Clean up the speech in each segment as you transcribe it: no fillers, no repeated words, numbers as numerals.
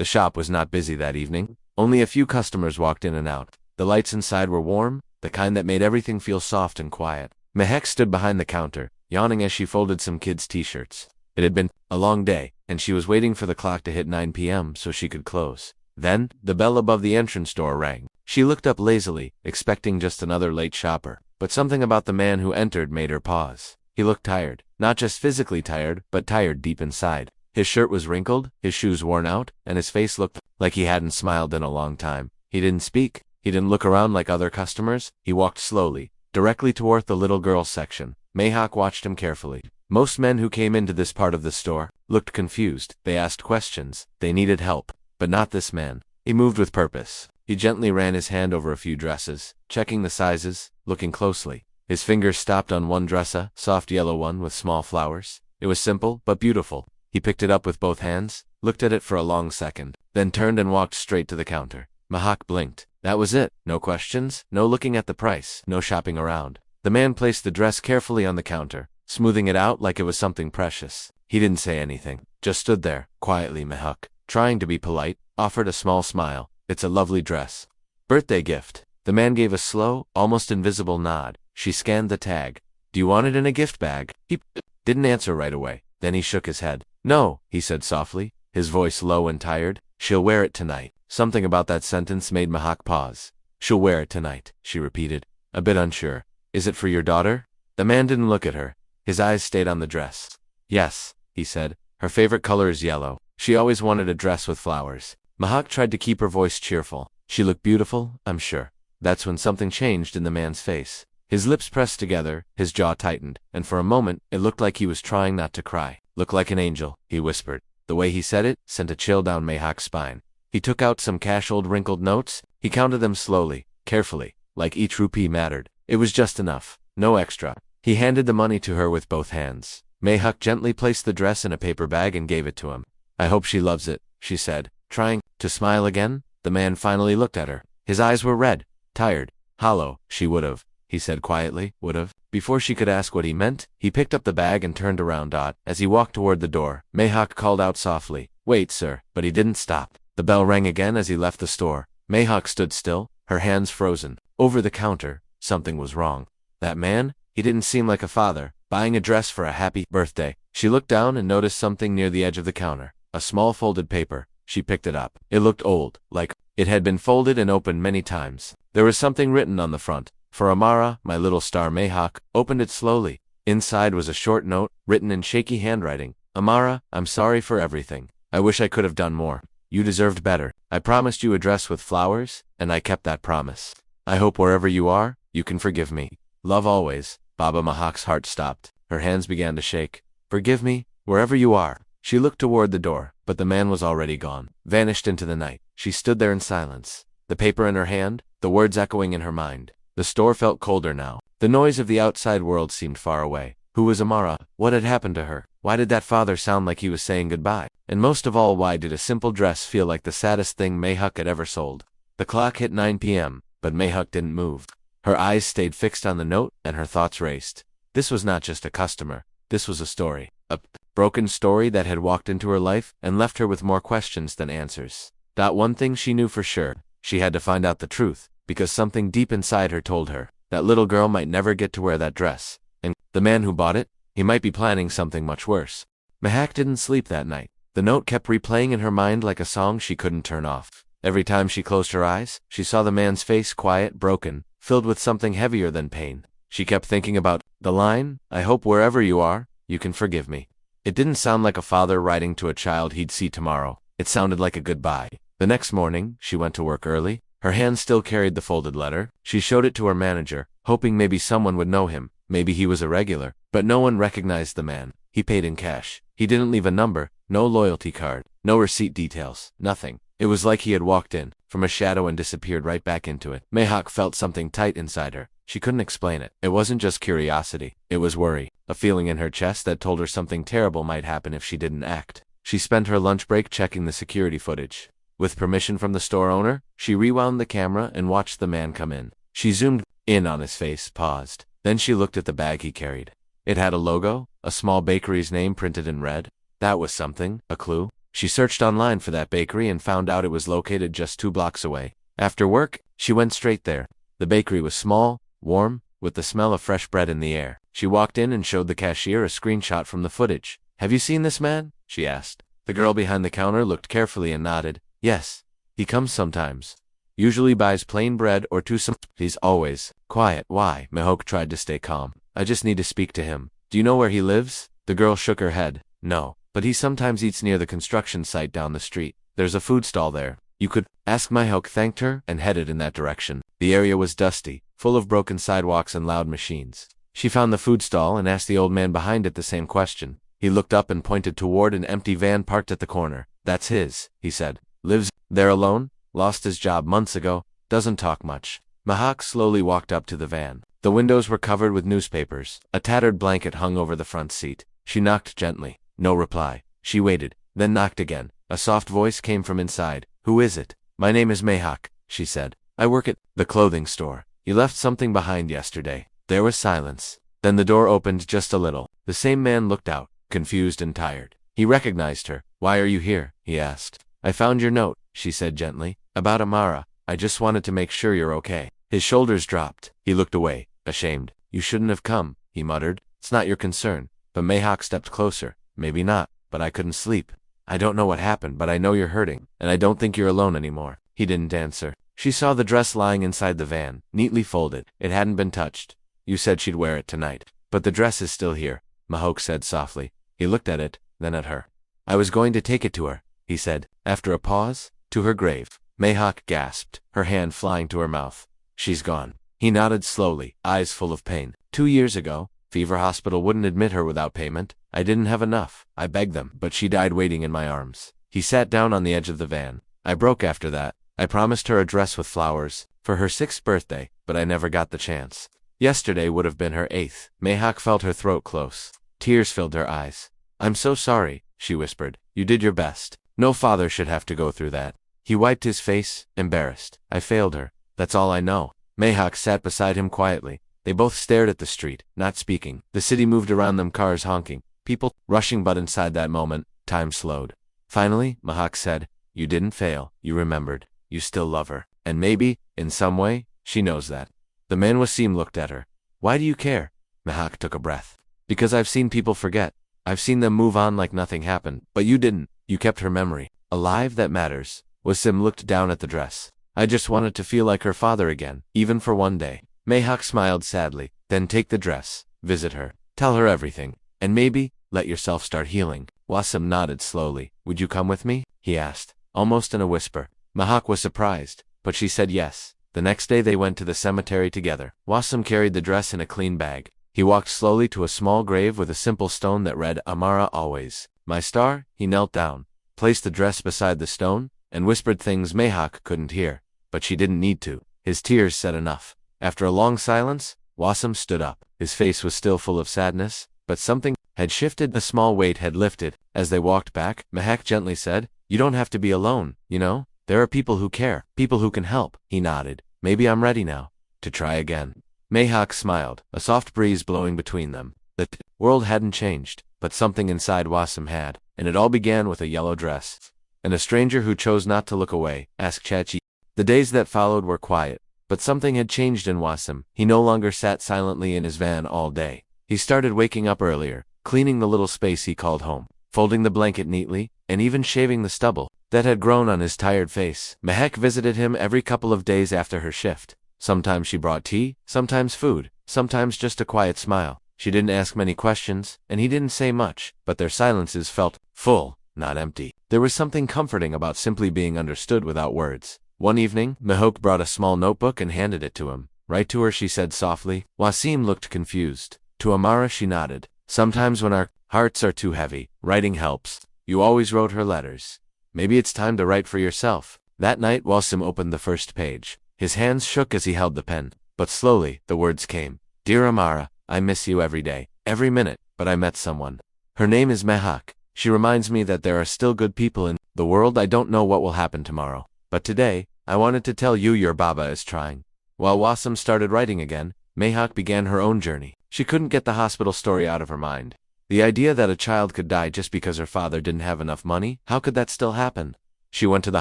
The shop was not busy that evening. Only a few customers walked in and out. The lights inside were warm, the kind that made everything feel soft and quiet. Mehek stood behind the counter, yawning as she folded some kids' t-shirts. It had been a long day, and she was waiting for the clock to hit 9 p.m. so she could close. Then, the bell above the entrance door rang. She looked up lazily, expecting just another late shopper. But something about the man who entered made her pause. He looked tired. Not just physically tired, but tired deep inside. His shirt was wrinkled, his shoes worn out, and his face looked like he hadn't smiled in a long time. He didn't speak. He didn't look around like other customers. He walked slowly, directly toward the little girls section. Mehak watched him carefully. Most men who came into this part of the store looked confused. They asked questions. They needed help. But not this man. He moved with purpose. He gently ran his hand over a few dresses, checking the sizes, looking closely. His fingers stopped on one dress, a soft yellow one with small flowers. It was simple, but beautiful. He picked it up with both hands, looked at it for a long second, then turned and walked straight to the counter. Mehak blinked. That was it. No questions, no looking at the price, no shopping around. The man placed the dress carefully on the counter, smoothing it out like it was something precious. He didn't say anything, just stood there, quietly. Mehak, trying to be polite, offered a small smile. It's a lovely dress. Birthday gift. The man gave a slow, almost invisible nod. She scanned the tag. Do you want it in a gift bag? He didn't answer right away. Then he shook his head. No, he said softly, his voice low and tired. She'll wear it tonight. Something about that sentence made Mehak pause. She'll wear it tonight, she repeated, a bit unsure. Is it for your daughter? The man didn't look at her. His eyes stayed on the dress. Yes, he said. Her favorite color is yellow. She always wanted a dress with flowers. Mehak tried to keep her voice cheerful. She looked beautiful, I'm sure. That's when something changed in the man's face. His lips pressed together, his jaw tightened, and for a moment, it looked like he was trying not to cry. Look like an angel, he whispered. The way he said it sent a chill down Mehak's spine. He took out some cash, old wrinkled notes. He counted them slowly, carefully, like each rupee mattered. It was just enough, no extra. He handed the money to her with both hands. Mehak gently placed the dress in a paper bag and gave it to him. I hope she loves it, she said, trying to smile again. The man finally looked at her. His eyes were red, tired, hollow. She would've, he said quietly, would've. Before she could ask what he meant, he picked up the bag and turned around. As he walked toward the door, Mehak called out softly, Wait, sir, but he didn't stop. The bell rang again as he left the store. Mehak stood still, her hands frozen. Over the counter, something was wrong. That man, he didn't seem like a father, buying a dress for a happy birthday. She looked down and noticed something near the edge of the counter, a small folded paper. She picked it up. It looked old, like it had been folded and opened many times. There was something written on the front. For Amara, my little star. Mehak opened it slowly. Inside was a short note, written in shaky handwriting. Amara, I'm sorry for everything. I wish I could have done more. You deserved better. I promised you a dress with flowers, and I kept that promise. I hope wherever you are, you can forgive me. Love always. Baba. Mehak's heart stopped. Her hands began to shake. Forgive me, wherever you are. She looked toward the door, but the man was already gone, vanished into the night. She stood there in silence, the paper in her hand, the words echoing in her mind. The store felt colder now. The noise of the outside world seemed far away. Who was Amara? What had happened to her? Why did that father sound like he was saying goodbye? And most of all, why did a simple dress feel like the saddest thing Mehak had ever sold? The clock hit 9 p.m., but Mehak didn't move. Her eyes stayed fixed on the note, and her thoughts raced. This was not just a customer. This was a story. A broken story that had walked into her life and left her with more questions than answers. One thing she knew for sure. She had to find out the truth, because something deep inside her told her that little girl might never get to wear that dress. And the man who bought it, he might be planning something much worse. Mehak didn't sleep that night. The note kept replaying in her mind like a song she couldn't turn off. Every time she closed her eyes, she saw the man's face, quiet, broken, filled with something heavier than pain. She kept thinking about the line, I hope wherever you are, you can forgive me. It didn't sound like a father writing to a child he'd see tomorrow. It sounded like a goodbye. The next morning, she went to work early. Her hand still carried the folded letter. She showed it to her manager, hoping maybe someone would know him. Maybe he was a regular. But no one recognized the man. He paid in cash. He didn't leave a number, no loyalty card, no receipt details, nothing. It was like he had walked in from a shadow and disappeared right back into it. Mehak felt something tight inside her. She couldn't explain it. It wasn't just curiosity. It was worry, a feeling in her chest that told her something terrible might happen if she didn't act. She spent her lunch break checking the security footage. With permission from the store owner, she rewound the camera and watched the man come in. She zoomed in on his face, paused. Then she looked at the bag he carried. It had a logo, a small bakery's name printed in red. That was something, a clue. She searched online for that bakery and found out it was located just 2 blocks away. After work, she went straight there. The bakery was small, warm, with the smell of fresh bread in the air. She walked in and showed the cashier a screenshot from the footage. "Have you seen this man?" she asked. The girl behind the counter looked carefully and nodded. "Yes. He comes sometimes. Usually buys plain bread or 2 some. He's always quiet." "Why?" Mihok tried to stay calm. "I just need to speak to him." "Do you know where he lives?" The girl shook her head. "No, but he sometimes eats near the construction site down the street. There's a food stall there. You could ask." Mihok thanked her and headed in that direction. The area was dusty, full of broken sidewalks and loud machines. She found the food stall and asked the old man behind it the same question. He looked up and pointed toward an empty van parked at the corner. "That's his," he said. "Lives there alone? Lost his job months ago. Doesn't talk much." Mihok slowly walked up to the van. The windows were covered with newspapers. A tattered blanket hung over the front seat. She knocked gently. No reply. She waited, then knocked again. A soft voice came from inside. "Who is it?" "My name is Mihok," she said. "I work at the clothing store. You left something behind yesterday." There was silence. Then the door opened just a little. The same man looked out, confused and tired. He recognized her. "Why are you here?" he asked. "I found your note," she said gently. "About Amara. I just wanted to make sure you're okay." His shoulders dropped. He looked away, ashamed. "You shouldn't have come," he muttered. "It's not your concern." But Mihok stepped closer. "Maybe not, but I couldn't sleep. I don't know what happened, but I know you're hurting, and I don't think you're alone anymore." He didn't answer. She saw the dress lying inside the van, neatly folded. It hadn't been touched. "You said she'd wear it tonight. But the dress is still here," Mihok said softly. He looked at it, then at her. "I was going to take it to her," he said. After a pause, "To her grave." Mihok gasped, her hand flying to her mouth. "She's gone." He nodded slowly, eyes full of pain. 2 years ago, Fever Hospital wouldn't admit her without payment. I didn't have enough. I begged them, but she died waiting in my arms. He sat down on the edge of the van. "I broke after that. I promised her a dress with flowers for her 6th birthday, but I never got the chance. Yesterday would have been her 8th. Mihok felt her throat close. Tears filled her eyes. "I'm so sorry," she whispered. "You did your best. No father should have to go through that." He wiped his face, embarrassed. "I failed her. That's all I know." Mihok sat beside him quietly. They both stared at the street, not speaking. The city moved around them, cars honking, people rushing, but inside that moment, time slowed. Finally, Mihok said, "You didn't fail. You remembered. You still love her. And maybe, in some way, she knows that." The man Wasim looked at her. "Why do you care?" Mihok took a breath. "Because I've seen people forget. I've seen them move on like nothing happened. But you didn't. You kept her memory alive. That matters." Wasim looked down at the dress. "I just wanted to feel like her father again, even for one day." Mihok smiled sadly. "Then take the dress, visit her, tell her everything, and maybe, let yourself start healing." Wasim nodded slowly. "Would you come with me?" he asked, almost in a whisper. Mihok was surprised, but she said yes. The next day they went to the cemetery together. Wasim carried the dress in a clean bag. He walked slowly to a small grave with a simple stone that read, "Amara always. My star." He knelt down, placed the dress beside the stone, and whispered things Mihok couldn't hear, but she didn't need to. His tears said enough. After a long silence, Wasim stood up. His face was still full of sadness, but something had shifted. A small weight had lifted. As they walked back, Mihok gently said, "You don't have to be alone, you know? There are people who care, people who can help." He nodded. "Maybe I'm ready now to try again." Mihok smiled, a soft breeze blowing between them. The world hadn't changed, but something inside Wasim had, and it all began with a yellow dress. And a stranger who chose not to look away, asked Chachi. The days that followed were quiet, but something had changed in Wasim. He no longer sat silently in his van all day. He started waking up earlier, cleaning the little space he called home, folding the blanket neatly, and even shaving the stubble that had grown on his tired face. Mihok visited him every couple of days after her shift. Sometimes she brought tea, sometimes food, sometimes just a quiet smile. She didn't ask many questions, and he didn't say much, but their silences felt full, not empty. There was something comforting about simply being understood without words. One evening, Mihok brought a small notebook and handed it to him. "Write to her," she said softly. Wasim looked confused. To Amara she nodded. "Sometimes when our hearts are too heavy, writing helps. You always wrote her letters. Maybe it's time to write for yourself." That night, Wasim opened the first page. His hands shook as he held the pen, but slowly, the words came. "Dear Amara, I miss you every day, every minute, but I met someone. Her name is Mihok. She reminds me that there are still good people in the world. I don't know what will happen tomorrow, but today, I wanted to tell you your Baba is trying." While Wasim started writing again, Mihok began her own journey. She couldn't get the hospital story out of her mind. The idea that a child could die just because her father didn't have enough money, how could that still happen? She went to the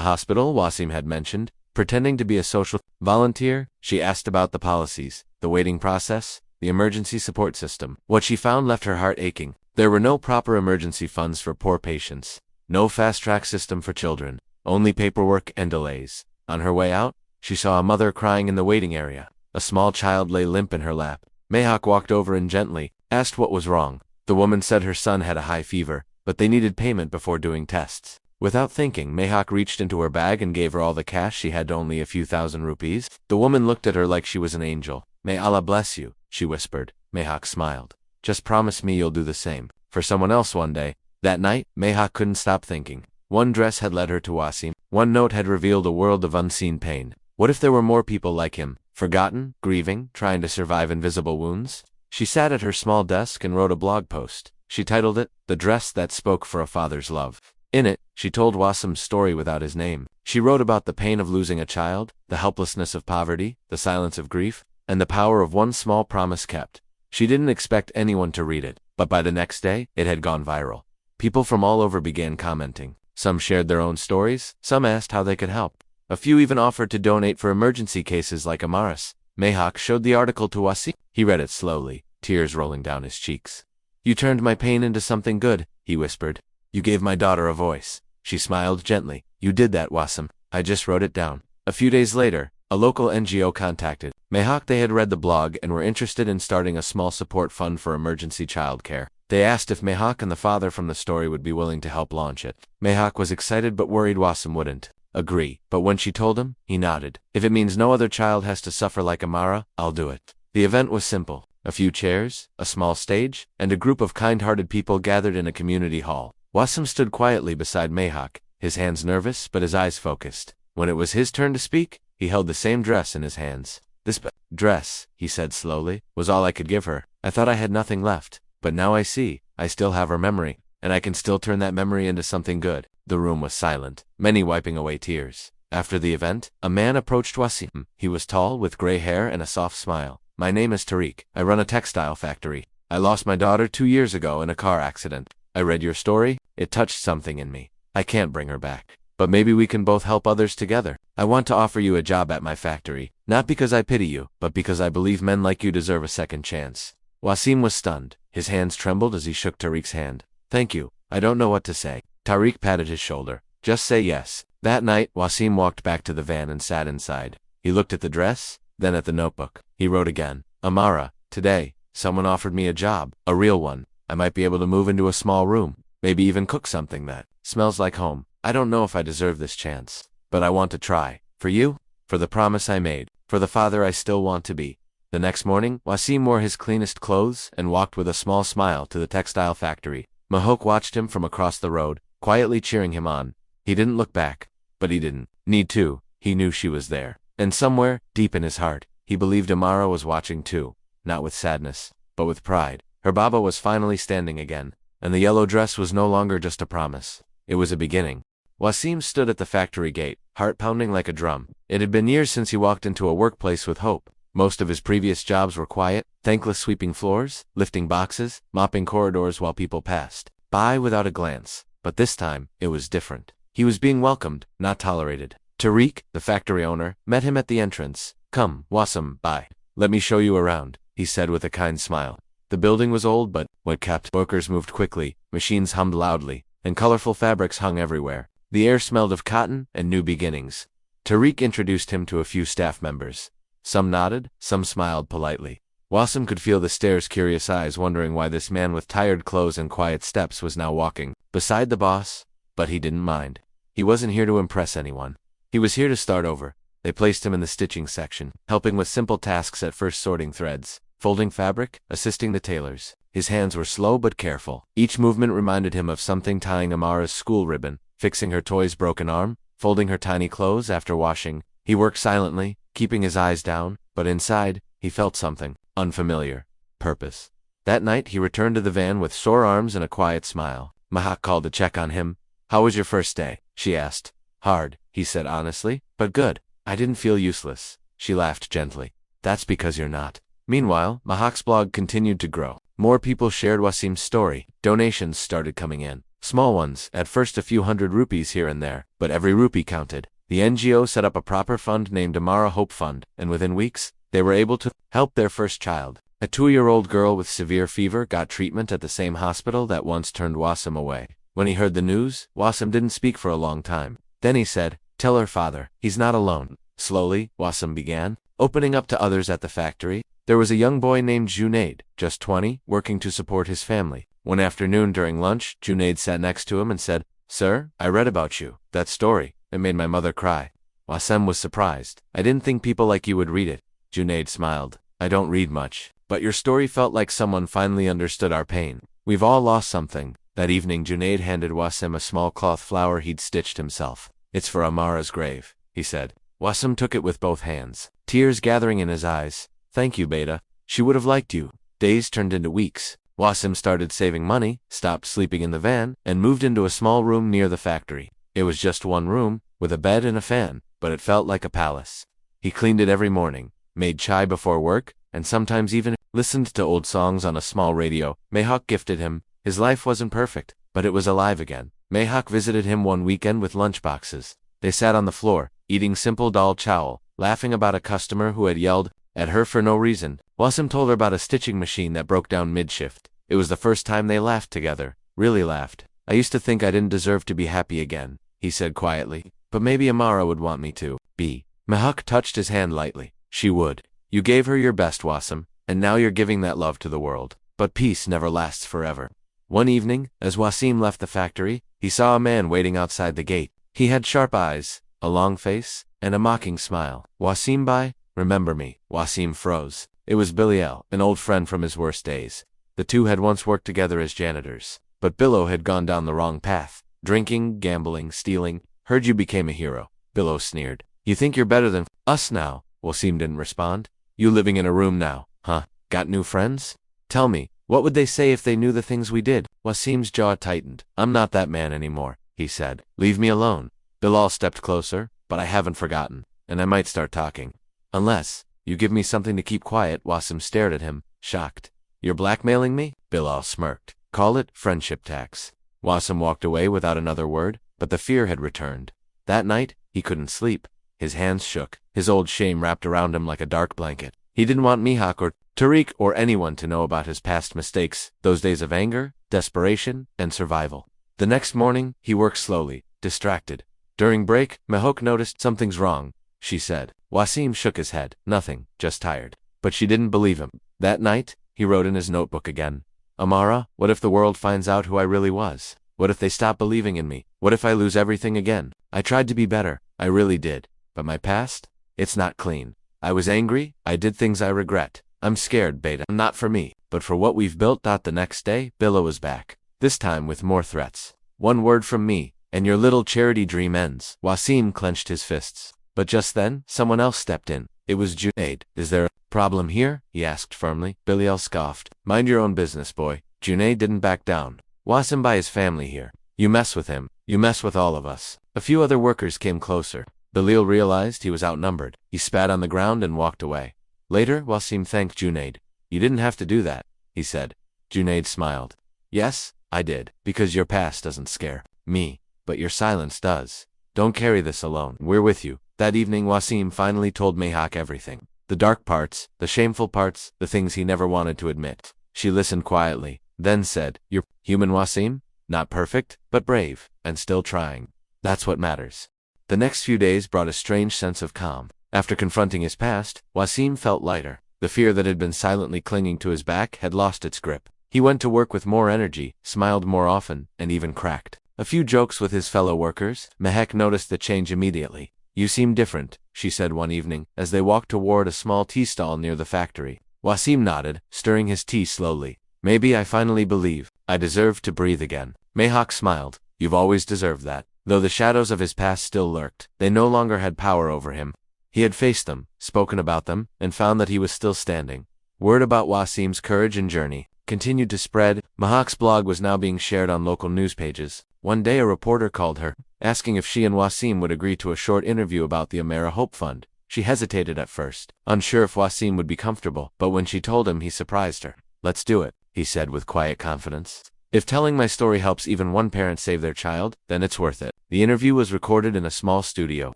hospital Wasim had mentioned. Pretending to be a social volunteer, she asked about the policies, the waiting process, the emergency support system. What she found left her heart aching. There were no proper emergency funds for poor patients, no fast-track system for children, only paperwork and delays. On her way out, she saw a mother crying in the waiting area. A small child lay limp in her lap. Mahak walked over and gently asked what was wrong. The woman said her son had a high fever, but they needed payment before doing tests. Without thinking, Mahak reached into her bag and gave her all the cash she had, only a few thousand rupees. The woman looked at her like she was an angel. "May Allah bless you," she whispered. Mahak smiled. "Just promise me you'll do the same for someone else one day." That night, Mahak couldn't stop thinking. One dress had led her to Wasim. One note had revealed a world of unseen pain. What if there were more people like him, forgotten, grieving, trying to survive invisible wounds? She sat at her small desk and wrote a blog post. She titled it, "The Dress That Spoke for a Father's Love." In it, she told Wasim's story without his name. She wrote about the pain of losing a child, the helplessness of poverty, the silence of grief, and the power of one small promise kept. She didn't expect anyone to read it, but by the next day, it had gone viral. People from all over began commenting. Some shared their own stories, some asked how they could help. A few even offered to donate for emergency cases like Amaris. Mahak showed the article to Wasim. He read it slowly, tears rolling down his cheeks. "You turned my pain into something good," he whispered. "You gave my daughter a voice." She smiled gently. "You did that, Wasim. I just wrote it down." A few days later, a local NGO contacted Mahak. They had read the blog and were interested in starting a small support fund for emergency childcare. They asked if Mahak and the father from the story would be willing to help launch it. Mahak was excited but worried Wasim wouldn't agree. But when she told him, he nodded. "If it means no other child has to suffer like Amara, I'll do it." The event was simple. A few chairs, a small stage, and a group of kind-hearted people gathered in a community hall. Wasim stood quietly beside Mahak, his hands nervous but his eyes focused. When it was his turn to speak, he held the same dress in his hands. "This dress," he said slowly, "was all I could give her. I thought I had nothing left, but now I see, I still have her memory, and I can still turn that memory into something good." The room was silent, many wiping away tears. After the event, a man approached Wasim. He was tall, with gray hair and a soft smile. "My name is Tariq. I run a textile factory. I lost my daughter 2 years ago in a car accident. I read your story. It touched something in me. I can't bring her back, but maybe we can both help others together. I want to offer you a job at my factory, not because I pity you, but because I believe men like you deserve a second chance." Wasim was stunned. His hands trembled as he shook Tariq's hand. "Thank you. I don't know what to say." Tariq patted his shoulder. "Just say yes." That night, Wasim walked back to the van and sat inside. He looked at the dress, then at the notebook. He wrote again. "Amara, today, someone offered me a job, a real one. I might be able to move into a small room, maybe even cook something that smells like home. I don't know if I deserve this chance, but I want to try. For you, for the promise I made, for the father I still want to be." The next morning, Wasim wore his cleanest clothes and walked with a small smile to the textile factory. Mahok watched him from across the road, quietly cheering him on. He didn't look back, but he didn't need to. He knew she was there. And somewhere, deep in his heart, he believed Amara was watching too, not with sadness, but with pride. Her Baba was finally standing again, and the yellow dress was no longer just a promise. It was a beginning. Wasim stood at the factory gate, heart pounding like a drum. It had been years since he walked into a workplace with hope. Most of his previous jobs were quiet, thankless, sweeping floors, lifting boxes, mopping corridors while people passed by without a glance. But this time, it was different. He was being welcomed, not tolerated. Tariq, the factory owner, met him at the entrance. "Come, Wasim, bye. Let me show you around," he said with a kind smile. The building was old, but what kept workers moved quickly, machines hummed loudly, and colorful fabrics hung everywhere. The air smelled of cotton and new beginnings. Tariq introduced him to a few staff members. Some nodded, some smiled politely. Wasim could feel the stare's curious eyes wondering why this man with tired clothes and quiet steps was now walking beside the boss, but he didn't mind. He wasn't here to impress anyone. He was here to start over. They placed him in the stitching section, helping with simple tasks at first, sorting threads, folding fabric, assisting the tailors. His hands were slow but careful. Each movement reminded him of something: tying Amara's school ribbon, fixing her toy's broken arm, folding her tiny clothes after washing. He worked silently, keeping his eyes down, but inside, he felt something unfamiliar: purpose. That night, he returned to the van with sore arms and a quiet smile. Mahak called to check on him. "How was your first day?" she asked. "Hard," he said honestly, "but good. I didn't feel useless." She laughed gently. "That's because you're not." Meanwhile, Mahak's blog continued to grow. More people shared Wasim's story. Donations started coming in. Small ones, at first a few hundred rupees here and there, but every rupee counted. The NGO set up a proper fund named Amara Hope Fund, and within weeks, they were able to help their first child. A 2-year-old girl with severe fever got treatment at the same hospital that once turned Wasim away. When he heard the news, Wasim didn't speak for a long time. Then he said, "Tell her father, he's not alone." Slowly, Wasim began opening up to others at the factory. There was a young boy named Junaid, just 20, working to support his family. One afternoon during lunch, Junaid sat next to him and said, "Sir, I read about you. That story, it made my mother cry." Wasim was surprised. "I didn't think people like you would read it." Junaid smiled. "I don't read much, but your story felt like someone finally understood our pain. We've all lost something." That evening Junaid handed Wasim a small cloth flower he'd stitched himself. "It's for Amara's grave," he said. Wasim took it with both hands, tears gathering in his eyes. "Thank you, Beta. She would have liked you." Days turned into weeks. Wasim started saving money, stopped sleeping in the van, and moved into a small room near the factory. It was just one room, with a bed and a fan, but it felt like a palace. He cleaned it every morning, made chai before work, and sometimes even listened to old songs on a small radio Mehak gifted him. His life wasn't perfect, but it was alive again. Mehak visited him one weekend with lunchboxes. They sat on the floor, eating simple dal chawal, laughing about a customer who had yelled at her for no reason. Wasim told her about a stitching machine that broke down mid-shift. It was the first time they laughed together, really laughed. "I used to think I didn't deserve to be happy again," he said quietly, "but maybe Amara would want me to be." Mehak touched his hand lightly. "She would. You gave her your best, Wasim, and now you're giving that love to the world. But peace never lasts forever." One evening, as Wasim left the factory, he saw a man waiting outside the gate. He had sharp eyes, a long face, and a mocking smile. "Wasim bhai, remember me?" Wasim froze. It was Bilial, an old friend from his worst days. The two had once worked together as janitors. But Billo had gone down the wrong path. Drinking, gambling, stealing. "Heard you became a hero," Billo sneered. "You think you're better than us now?" Wasim didn't respond. "You living in a room now, huh? Got new friends? Tell me, what would they say if they knew the things we did?" Wasim's jaw tightened. "I'm not that man anymore," he said. "Leave me alone." Bilal stepped closer. "But I haven't forgotten, and I might start talking. Unless you give me something to keep quiet." Wasim stared at him, shocked. "You're blackmailing me?" Bilal smirked. "Call it friendship tax." Wasim walked away without another word, but the fear had returned. That night, he couldn't sleep. His hands shook. His old shame wrapped around him like a dark blanket. He didn't want Mihak or Tariq or anyone to know about his past mistakes, those days of anger, desperation, and survival. The next morning, he worked slowly, distracted. During break, Mehok noticed something's wrong, she said. Wasim shook his head. Nothing, just tired. But she didn't believe him. That night, he wrote in his notebook again. "Amara, what if the world finds out who I really was? What if they stop believing in me? What if I lose everything again? I tried to be better, I really did. But my past? It's not clean. I was angry, I did things I regret. I'm scared, Beta. Not for me, but for what we've built." The next day, Billa was back. This time with more threats. "One word from me, and your little charity dream ends." Wasim clenched his fists. But just then, someone else stepped in. It was Junaid. "Is there a problem here?" he asked firmly. Bilial scoffed. "Mind your own business, boy." Junaid didn't back down. "Wasim by his family here. You mess with him, you mess with all of us." A few other workers came closer. Bilal realized he was outnumbered. He spat on the ground and walked away. Later, Wasim thanked Junaid. "You didn't have to do that," he said. Junaid smiled. "Yes, I did, because your past doesn't scare me, but your silence does. Don't carry this alone. We're with you." That evening, Wasim finally told Mehak everything. The dark parts, the shameful parts, the things he never wanted to admit. She listened quietly, then said, "You're human, Wasim? Not perfect, but brave, and still trying. That's what matters." The next few days brought a strange sense of calm. After confronting his past, Wasim felt lighter. The fear that had been silently clinging to his back had lost its grip. He went to work with more energy, smiled more often, and even cracked a few jokes with his fellow workers. Mehak noticed the change immediately. "You seem different," she said one evening, as they walked toward a small tea stall near the factory. Wasim nodded, stirring his tea slowly. "Maybe I finally believe I deserve to breathe again." Mehak smiled. "You've always deserved that." Though the shadows of his past still lurked, they no longer had power over him. He had faced them, spoken about them, and found that he was still standing. Word about Wasim's courage and journey continued to spread. Mehak's blog was now being shared on local news pages. One day a reporter called her, asking if she and Wasim would agree to a short interview about the Amara Hope Fund. She hesitated at first, unsure if Wasim would be comfortable, but when she told him, he surprised her. "Let's do it." he said with quiet confidence. If telling my story helps even one parent save their child, then it's worth it. The interview was recorded in a small studio.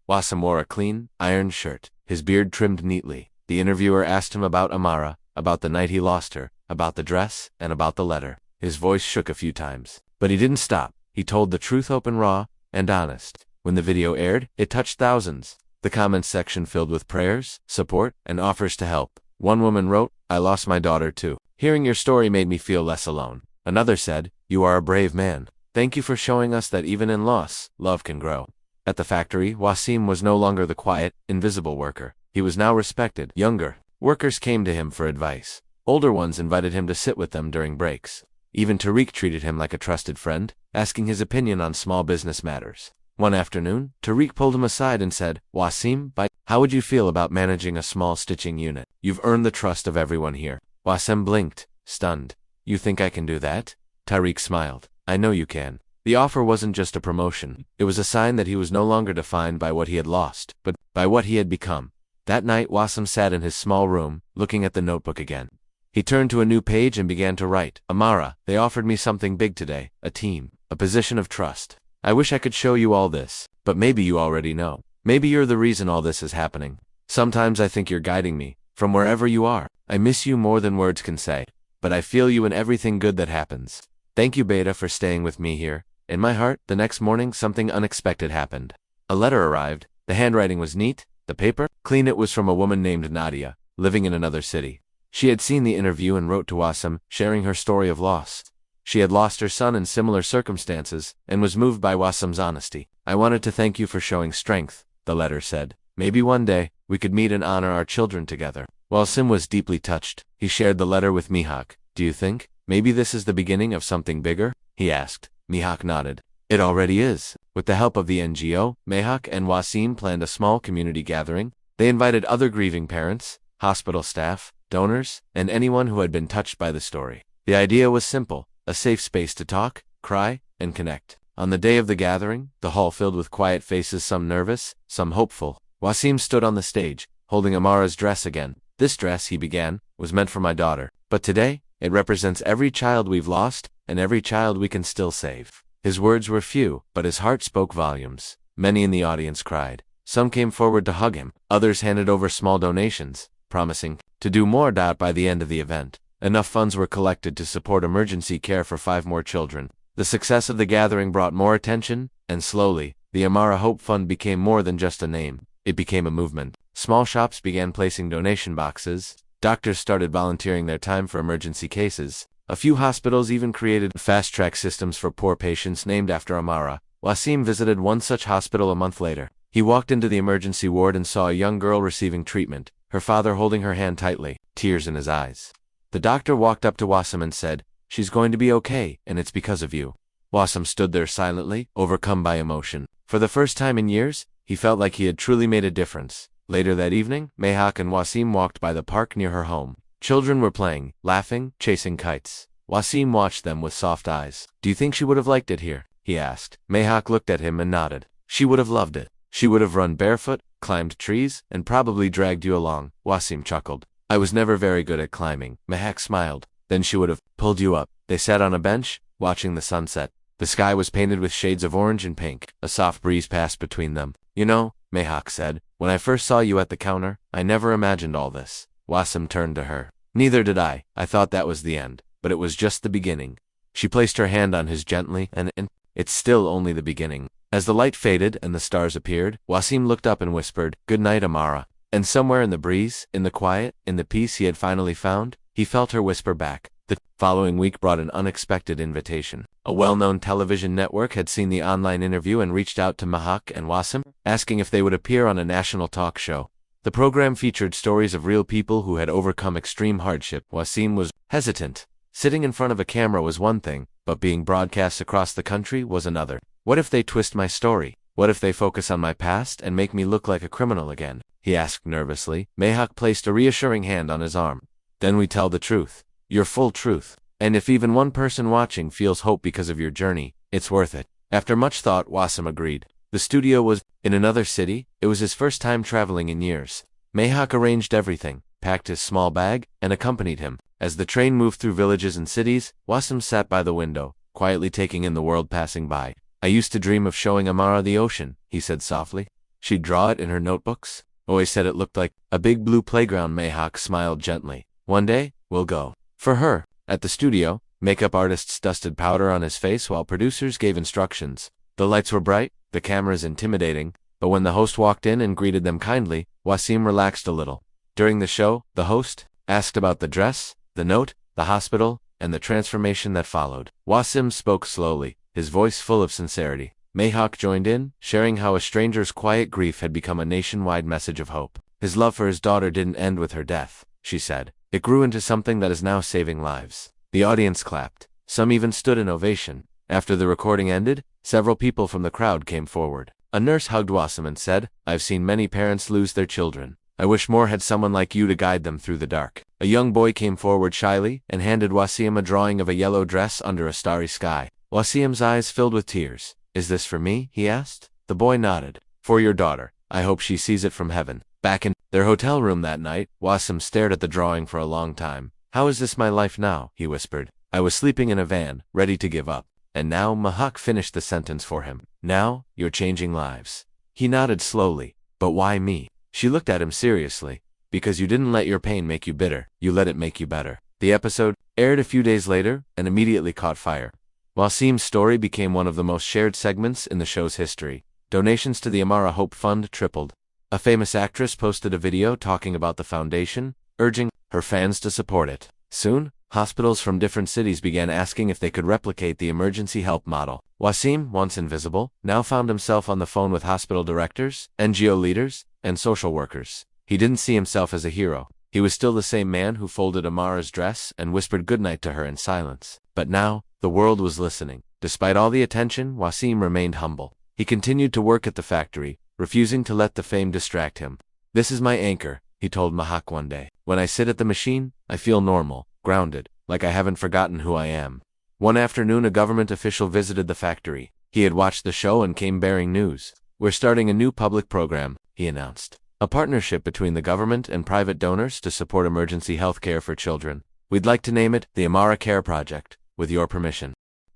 Wasim wore a clean, ironed shirt, his beard trimmed neatly. The interviewer asked him about Amara, about the night he lost her, about the dress, and about the letter. His voice shook a few times. But he didn't stop. He told the truth open, raw, and honest. When the video aired, it touched thousands. The comments section filled with prayers, support, and offers to help. One woman wrote, "I lost my daughter too. Hearing your story made me feel less alone." Another said, "You are a brave man. Thank you for showing us that even in loss, love can grow." At the factory, Wasim was no longer the quiet, invisible worker. He was now respected. Younger workers came to him for advice. Older ones invited him to sit with them during breaks. Even Tariq treated him like a trusted friend, asking his opinion on small business matters. One afternoon, Tariq pulled him aside and said, "Wasim, how would you feel about managing a small stitching unit? You've earned the trust of everyone here." Wasim blinked, stunned. "You think I can do that?" Tariq smiled. "I know you can." The offer wasn't just a promotion. It was a sign that he was no longer defined by what he had lost, but by what he had become. That night, Wasim sat in his small room, looking at the notebook again. He turned to a new page and began to write. "Amara, they offered me something big today, a team, a position of trust. I wish I could show you all this, but maybe you already know. Maybe you're the reason all this is happening. Sometimes I think you're guiding me, from wherever you are. I miss you more than words can say, but I feel you in everything good that happens. Thank you, Beta, for staying with me here." In my heart, the next morning, something unexpected happened. A letter arrived. The handwriting was neat, the paper clean. It was from a woman named Nadia, living in another city. She had seen the interview and wrote to Wasim, sharing her story of loss. She had lost her son in similar circumstances, and was moved by Wasim's honesty. "I wanted to thank you for showing strength," the letter said. "Maybe one day, we could meet and honor our children together." Wasim was deeply touched. He shared the letter with Mihak. "Do you think maybe this is the beginning of something bigger?" he asked. Mihak nodded. "It already is." With the help of the NGO, Mihak and Wasim planned a small community gathering. They invited other grieving parents, hospital staff, donors, and anyone who had been touched by the story. The idea was simple: a safe space to talk, cry, and connect. On the day of the gathering, the hall filled with quiet faces, some nervous, some hopeful. Wasim stood on the stage, holding Amara's dress again. "This dress," he began, "was meant for my daughter. But today, it represents every child we've lost, and every child we can still save." His words were few, but his heart spoke volumes. Many in the audience cried. Some came forward to hug him. Others handed over small donations, promising to do more. By the end of the event, enough funds were collected to support emergency care for 5 more children. The success of the gathering brought more attention, and slowly, the Amara Hope Fund became more than just a name. It became a movement. Small shops began placing donation boxes. Doctors started volunteering their time for emergency cases. A few hospitals even created fast-track systems for poor patients named after Amara. Wasim visited one such hospital a month later. He walked into the emergency ward and saw a young girl receiving treatment, her father holding her hand tightly, tears in his eyes. The doctor walked up to Wasim and said, "She's going to be okay, and it's because of you." Wasim stood there silently, overcome by emotion. For the first time in years, he felt like he had truly made a difference. Later that evening, Mehak and Wasim walked by the park near her home. Children were playing, laughing, chasing kites. Wasim watched them with soft eyes. "Do you think she would have liked it here?" he asked. Mehak looked at him and nodded. "She would have loved it. She would have run barefoot, climbed trees, and probably dragged you along." Wasim chuckled. "I was never very good at climbing." Mehak smiled. "Then she would have pulled you up." They sat on a bench, watching the sunset. The sky was painted with shades of orange and pink. A soft breeze passed between them. "You know," Mehak said, "when I first saw you at the counter, I never imagined all this." Wasim turned to her. "Neither did I. I thought that was the end. But it was just the beginning." She placed her hand on his gently, and "It's still only the beginning." As the light faded and the stars appeared, Wasim looked up and whispered, "Good night, Amara." And somewhere in the breeze, in the quiet, in the peace he had finally found, he felt her whisper back. The following week brought an unexpected invitation. A well-known television network had seen the online interview and reached out to Mehak and Wasim, asking if they would appear on a national talk show. The program featured stories of real people who had overcome extreme hardship. Wasim was hesitant. Sitting in front of a camera was one thing, but being broadcast across the country was another. "What if they twist my story? What if they focus on my past and make me look like a criminal again?" he asked nervously. Mehak placed a reassuring hand on his arm. "Then we tell the truth. Your full truth. And if even one person watching feels hope because of your journey, it's worth it." After much thought, Wasim agreed. The studio was in another city. It was his first time traveling in years. Mehak arranged everything. packed his small bag, and accompanied him. As the train moved through villages and cities, Wasim sat by the window, quietly taking in the world passing by. I used to dream of showing Amara the ocean, he said softly. She'd draw it in her notebooks. Always said it looked like a big blue playground. Mayhawk smiled gently. One day, we'll go. For her. At the studio, makeup artists dusted powder on his face while producers gave instructions. The lights were bright, the cameras intimidating, but when the host walked in and greeted them kindly, Wasim relaxed a little. During the show, the host asked about the dress, the note, the hospital, and the transformation that followed. Wasim spoke slowly, his voice full of sincerity. Mayhawk joined in, sharing how a stranger's quiet grief had become a nationwide message of hope. His love for his daughter didn't end with her death, she said. It grew into something that is now saving lives. The audience clapped. Some even stood in ovation. After the recording ended, several people from the crowd came forward. A nurse hugged Wasim and said, I've seen many parents lose their children. I wish more had someone like you to guide them through the dark. A young boy came forward shyly and handed Wasim a drawing of a yellow dress under a starry sky. Wasim's eyes filled with tears. Is this for me? He asked. The boy nodded. For your daughter. I hope she sees it from heaven. Back in their hotel room that night, Wasim stared at the drawing for a long time. How is this my life now? He whispered. I was sleeping in a van, ready to give up. And now Mayhawk finished the sentence for him. Now, you're changing lives. He nodded slowly. But why me? She looked at him seriously. Because you didn't let your pain make you bitter. You let it make you better. The episode aired a few days later and immediately caught fire. Wasim's story became one of the most shared segments in the show's history. Donations to the Amara Hope Fund tripled. A famous actress posted a video talking about the foundation, urging her fans to support it. Soon, hospitals from different cities began asking if they could replicate the emergency help model. Wasim, once invisible, now found himself on the phone with hospital directors, NGO leaders, and social workers. He didn't see himself as a hero. He was still the same man who folded Amara's dress and whispered goodnight to her in silence. But now, the world was listening. Despite all the attention, Wasim remained humble. He continued to work at the factory, refusing to let the fame distract him. This is my anchor, he told Mayhawk one day. When I sit at the machine, I feel normal, grounded, like I haven't forgotten who I am. One afternoon, a government official visited the factory. He had watched the show and came bearing news. We're starting a new public program, he announced. A partnership between the government and private donors to support emergency health care for children. We'd like to name it the Amara Care Project, with your permission.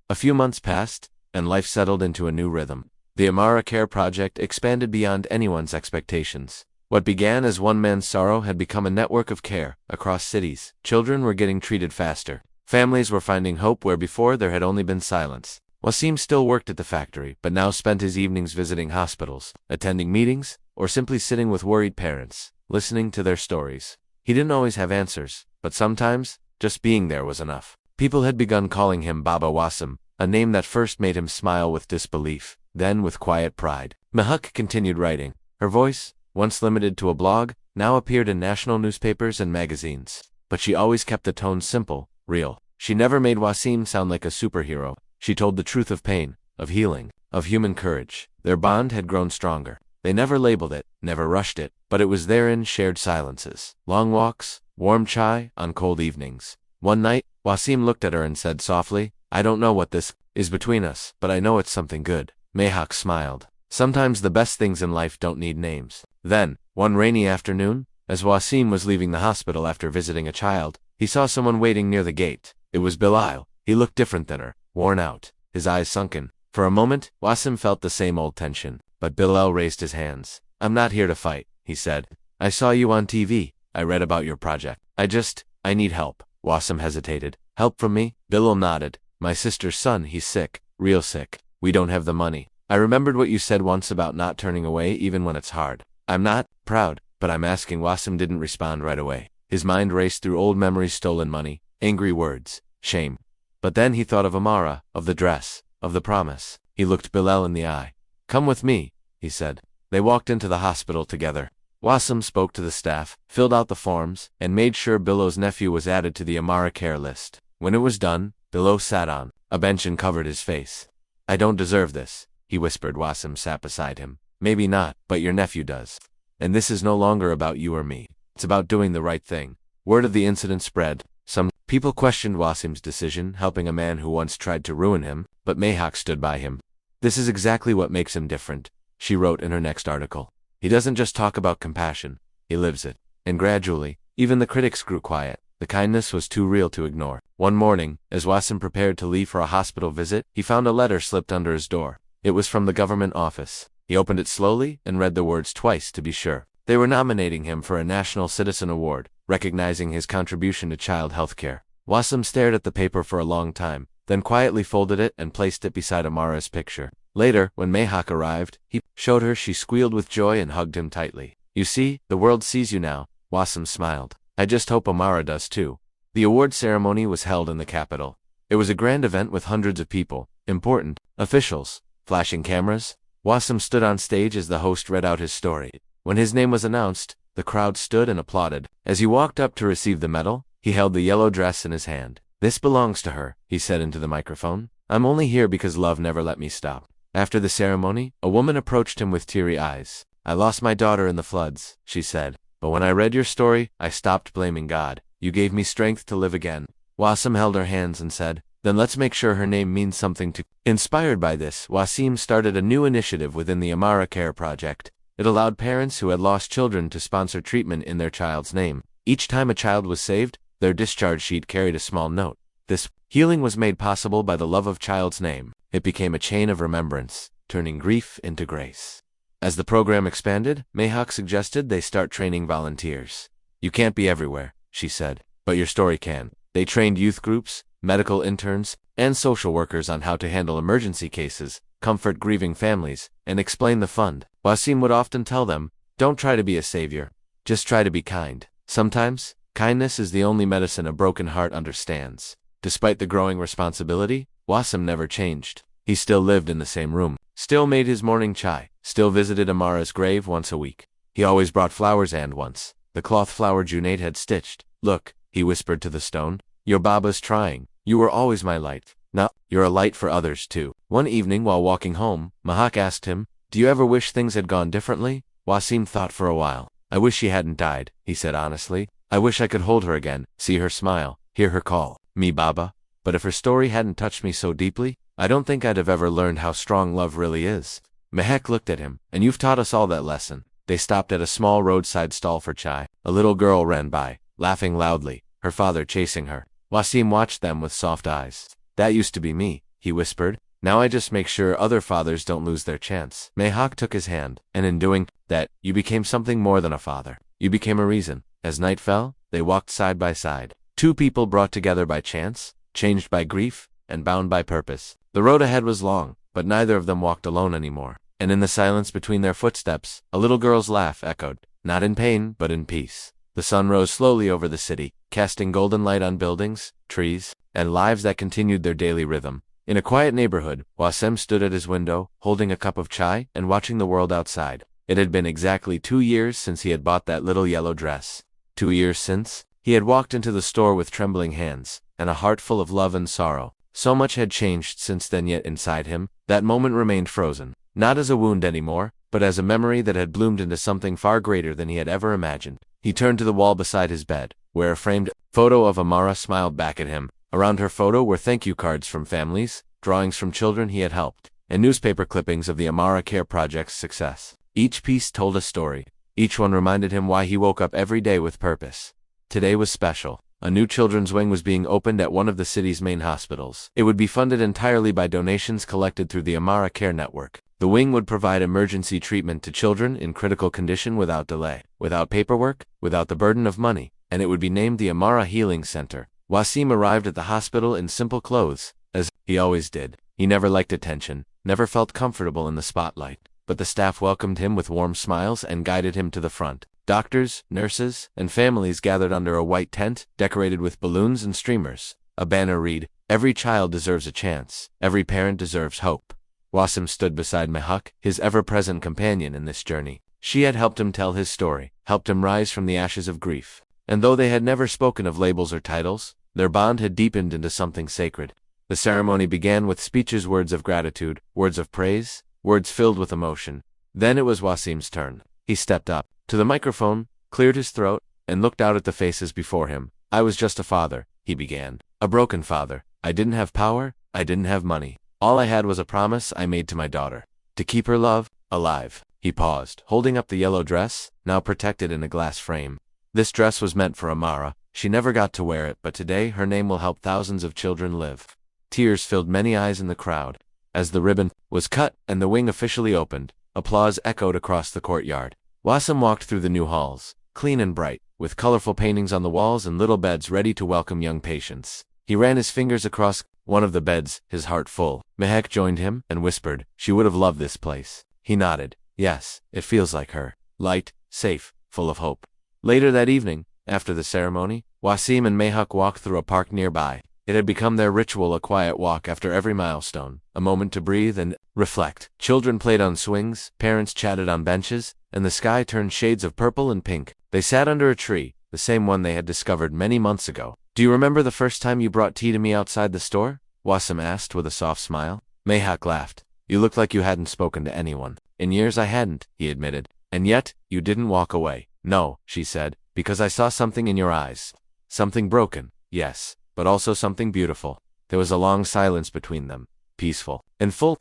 A few months passed, and life settled into a new rhythm. The Amara Care Project expanded beyond anyone's expectations. What began as one man's sorrow had become a network of care across cities. Children were getting treated faster. Families were finding hope where before there had only been silence. Wasim still worked at the factory, but now spent his evenings visiting hospitals, attending meetings, or simply sitting with worried parents, listening to their stories. He didn't always have answers, but sometimes, just being there was enough. People had begun calling him Baba Wasim, a name that first made him smile with disbelief, then with quiet pride. Mayhawk continued writing. Her voice, once limited to a blog, now appeared in national newspapers and magazines. But she always kept the tone simple, real. She never made Wasim sound like a superhero. She told the truth of pain, of healing, of human courage. Their bond had grown stronger. They never labeled it, never rushed it, but it was there in shared silences. Long walks, warm chai, on cold evenings. One night, Wasim looked at her and said softly, I don't know what this is between us, but I know it's something good. Mayhawk smiled. Sometimes the best things in life don't need names. Then, one rainy afternoon, as Wasim was leaving the hospital after visiting a child, he saw someone waiting near the gate. It was Bilal. He looked different than her, worn out, his eyes sunken. For a moment, Wasim felt the same old tension, but Bilal raised his hands. I'm not here to fight, he said. I saw you on TV. I read about your project. I need help. Wasim hesitated. Help from me? Bilal nodded. My sister's son, he's sick, real sick. We don't have the money. I remembered what you said once about not turning away even when it's hard. I'm not proud, but I'm asking. Wasim didn't respond right away. His mind raced through old memories, stolen money, angry words, shame. But then he thought of Amara, of the dress, of the promise. He looked Bilal in the eye. Come with me, he said. They walked into the hospital together. Wasim spoke to the staff, filled out the forms, and made sure Bilal's nephew was added to the Amara care list. When it was done, Bilal sat on a bench and covered his face. I don't deserve this, he whispered. Wasim sat beside him. Maybe not, but your nephew does. And this is no longer about you or me. It's about doing the right thing. Word of the incident spread. Some people questioned Wasim's decision, helping a man who once tried to ruin him, but Mayhawk stood by him. This is exactly what makes him different, she wrote in her next article. He doesn't just talk about compassion, he lives it. And gradually, Even the critics grew quiet. The kindness was too real to ignore. One morning, as Wasim prepared to leave for a hospital visit, he found a letter slipped under his door. It was from the government office. He opened it slowly and read the words twice to be sure. They were nominating him for a National Citizen Award, recognizing his contribution to child health care. Wasim stared at the paper for a long time, then quietly folded it and placed it beside Amara's picture. Later, when Mehak arrived, he showed her. She squealed with joy and hugged him tightly. "You see, the world sees you now." Wasim smiled. "I just hope Amara does too." The award ceremony was held in the capital. It was a grand event with hundreds of people, important officials, flashing cameras. Wasim stood on stage as the host read out his story. When his name was announced, the crowd stood and applauded. As he walked up to receive the medal, he held the yellow dress in his hand. "This belongs to her," he said into the microphone. "I'm only here because love never let me stop." After the ceremony, a woman approached him with teary eyes. "I lost my daughter in the floods," she said. "But when I read your story, I stopped blaming God. You gave me strength to live again." Wasim held her hands and said, "Then let's make sure her name means something to." Inspired by this, Wasim started a new initiative within the Amara Care Project. It allowed parents who had lost children to sponsor treatment in their child's name. Each time a child was saved, their discharge sheet carried a small note. This healing was made possible by the love of child's name. It became a chain of remembrance, turning grief into grace. As the program expanded, Mehak suggested they start training volunteers. "You can't be everywhere," she said, "but your story can." They trained youth groups, medical interns, and social workers on how to handle emergency cases, comfort grieving families, and explain the fund. Wasim would often tell them, "Don't try to be a savior. Just try to be kind." Sometimes, kindness is the only medicine a broken heart understands. Despite the growing responsibility, Wasim never changed. He still lived in the same room, still made his morning chai, still visited Amara's grave once a week. He always brought flowers, and once, the cloth flower Junaid had stitched. "Look," he whispered to the stone, "your Baba's trying. You were always my light. Now, you're a light for others too." One evening while walking home, Mehak asked him, "Do you ever wish things had gone differently?" Wasim thought for a while. "I wish she hadn't died," he said honestly. "I wish I could hold her again, see her smile, hear her call me Baba. But if her story hadn't touched me so deeply, I don't think I'd have ever learned how strong love really is." Mehak looked at him. "And you've taught us all that lesson." They stopped at a small roadside stall for chai. A little girl ran by, laughing loudly, her father chasing her. Wasim watched them with soft eyes. "That used to be me," he whispered. "Now I just make sure other fathers don't lose their chance." Mehak took his hand, and in doing that, you became something more than a father. You became a reason. As night fell, they walked side by side. Two people brought together by chance, changed by grief, and bound by purpose. The road ahead was long, but neither of them walked alone anymore. And in the silence between their footsteps, a little girl's laugh echoed, not in pain, but in peace. The sun rose slowly over the city, casting golden light on buildings, trees, and lives that continued their daily rhythm. In a quiet neighborhood, Wasim stood at his window, holding a cup of chai and watching the world outside. It had been exactly 2 years since he had bought that little yellow dress. 2 years since, he had walked into the store with trembling hands, and a heart full of love and sorrow. So much had changed since then, yet inside him, that moment remained frozen. Not as a wound anymore, but as a memory that had bloomed into something far greater than he had ever imagined. He turned to the wall beside his bed, where a framed photo of Amara smiled back at him. Around her photo were thank you cards from families, drawings from children he had helped, and newspaper clippings of the Amara Care Project's success. Each piece told a story. Each one reminded him why he woke up every day with purpose. Today was special. A new children's wing was being opened at one of the city's main hospitals. It would be funded entirely by donations collected through the Amara Care Network. The wing would provide emergency treatment to children in critical condition without delay, without paperwork, without the burden of money, and it would be named the Amara Healing Center. Wasim arrived at the hospital in simple clothes, as he always did. He never liked attention, never felt comfortable in the spotlight, but the staff welcomed him with warm smiles and guided him to the front. Doctors, nurses, and families gathered under a white tent, decorated with balloons and streamers. A banner read, "Every child deserves a chance. Every parent deserves hope." Wasim stood beside Mehak, his ever-present companion in this journey. She had helped him tell his story, helped him rise from the ashes of grief. And though they had never spoken of labels or titles, their bond had deepened into something sacred. The ceremony began with speeches, words of gratitude, words of praise, words filled with emotion. Then it was Wasim's turn. He stepped up to the microphone, cleared his throat, and looked out at the faces before him. "I was just a father," he began. "A broken father. I didn't have power, I didn't have money. All I had was a promise I made to my daughter. To keep her love alive." He paused, holding up the yellow dress, now protected in a glass frame. This dress was meant for Amara. She never got to wear it, but today her name will help thousands of children live. Tears filled many eyes in the crowd. As the ribbon was cut and the wing officially opened, applause echoed across the courtyard. Wasim walked through the new halls, clean and bright, with colorful paintings on the walls and little beds ready to welcome young patients. He ran his fingers across one of the beds, his heart full. Mehek joined him and whispered, "She would have loved this place." He nodded. "Yes, it feels like her. Light, safe, full of hope." Later that evening, after the ceremony, Wasim and Mehak walked through a park nearby. It had become their ritual, a quiet walk after every milestone, a moment to breathe and reflect. Children played on swings, parents chatted on benches, and the sky turned shades of purple and pink. They sat under a tree, the same one they had discovered many months ago. "Do you remember the first time you brought tea to me outside the store?" Wasim asked with a soft smile. Mehak laughed. "You looked like you hadn't spoken to anyone." "In years I hadn't," he admitted. "And yet, you didn't walk away." "No," she said, "because I saw something in your eyes. Something broken, yes, but also something beautiful." There was a long silence between them, peaceful and full.